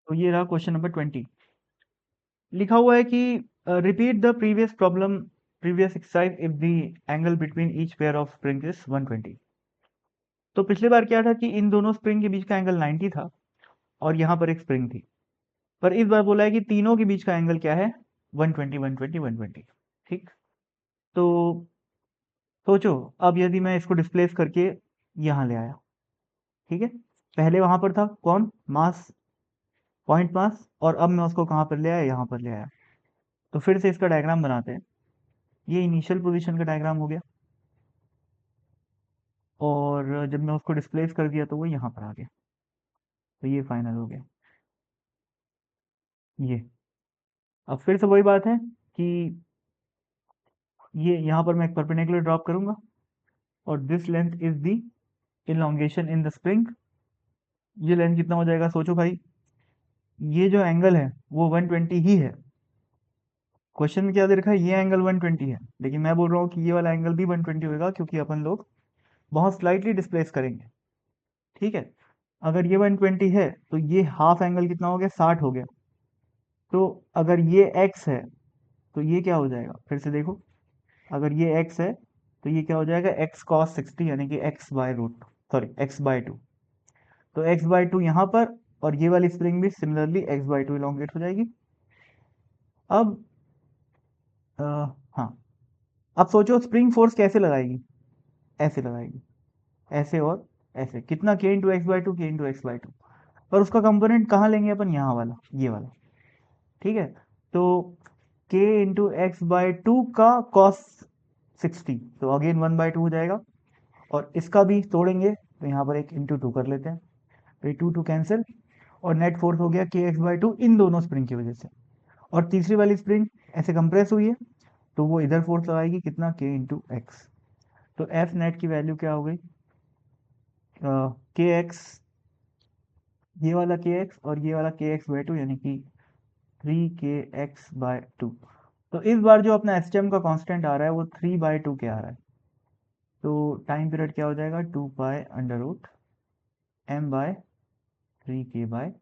तो ये रहा क्वेश्चन नंबर 20। लिखा हुआ है कि repeat the previous problem, previous exercise if the angle between each pair of spring is 120। तो पिछली बार क्या था कि इन दोनों स्प्रिंग के बीच का एंगल 90 था और यहाँ पर एक स्प्रिंग थी। पर इस बार बोला है कि तीनों के बीच का एंगल क्या है, 120 120 120। ठीक, तो सोचो अब यदि मैं इसको डिस्प्लेस करके यहाँ ले आया, ठीक है, पहले वहां पर था कौन, मास, पॉइंट मास, और अब मैं उसको कहाँ पर ले आया, यहाँ पर ले आया। तो फिर से इसका डायग्राम बनाते हैं। ये इनिशियल पोजीशन का डायग्राम हो गया और जब मैं उसको डिस्प्लेस कर दिया तो वो यहाँ पर आ गया। तो ये फाइनल हो गया। ये अब फिर से वही बात है कि ये यहाँ पर मैं एक परपेंडिकुलर ड्रॉप करूंगा और this length is the elongation in the spring. ये लेंथ कितना हो जाएगा, सोचो भाई, ये जो एंगल है वो 120 ही है। क्वेश्चन में क्या दे रखा है, ये एंगल 120 है, लेकिन मैं बोल रहा हूँ कि ये वाला एंगल भी 120 होगा क्योंकि अपन लोग बहुत स्लाइटली डिस्प्लेस करेंगे। ठीक है, अगर ये 120 है तो ये हाफ एंगल कितना हो गया, 60 हो गया। तो अगर ये x है तो ये क्या हो जाएगा, फिर से देखो, अगर ये x है तो ये क्या हो जाएगा, x cos 60 यानी कि x by root, sorry x by 2। तो x बाय 2 यहाँ पर, और ये वाली स्प्रिंग भी सिमिलरली x बाय 2 इलोंगेट हो जाएगी। अब अ, हाँ, अब सोचो स्प्रिंग फोर्स कैसे लगाएगी, ऐसे लगाएगी, ऐसे और ऐसे, कितना k into x by two, k into x by two. और उसका कंपोनेंट कहाँ लेंगे अपन, यहाँ वाला, ये वाला। ठीक है, तो k into x by two का कॉस 60, तो अगेन 1/2 हो जाएगा। और इसका भी तोड़ेंगे तो यहाँ पर एक इंटू टू कर लेते हैं, तो ये टू टू कैंसिल, और नेट फोर्स हो गया के एक्स बाई टू इन दोनों स्प्रिंग की वजह से। और तीसरी वाली स्प्रिंग ऐसे कंप्रेस हुई है तो वो इधर फोर्स लगाएगी, कितना, के इंटू एक्स। तो एफ नेट की वैल्यू क्या हो गई, के एक्स, ये वाला के एक्स और ये वाला के एक्स बाई टू, यानी कि 3 kx/2। तो इस बार जो अपना एसटीएम का कांस्टेंट आ रहा है वो 3/2 के आ रहा है। तो टाइम पीरियड क्या हो जाएगा, 2 pi under root m/3 k/2।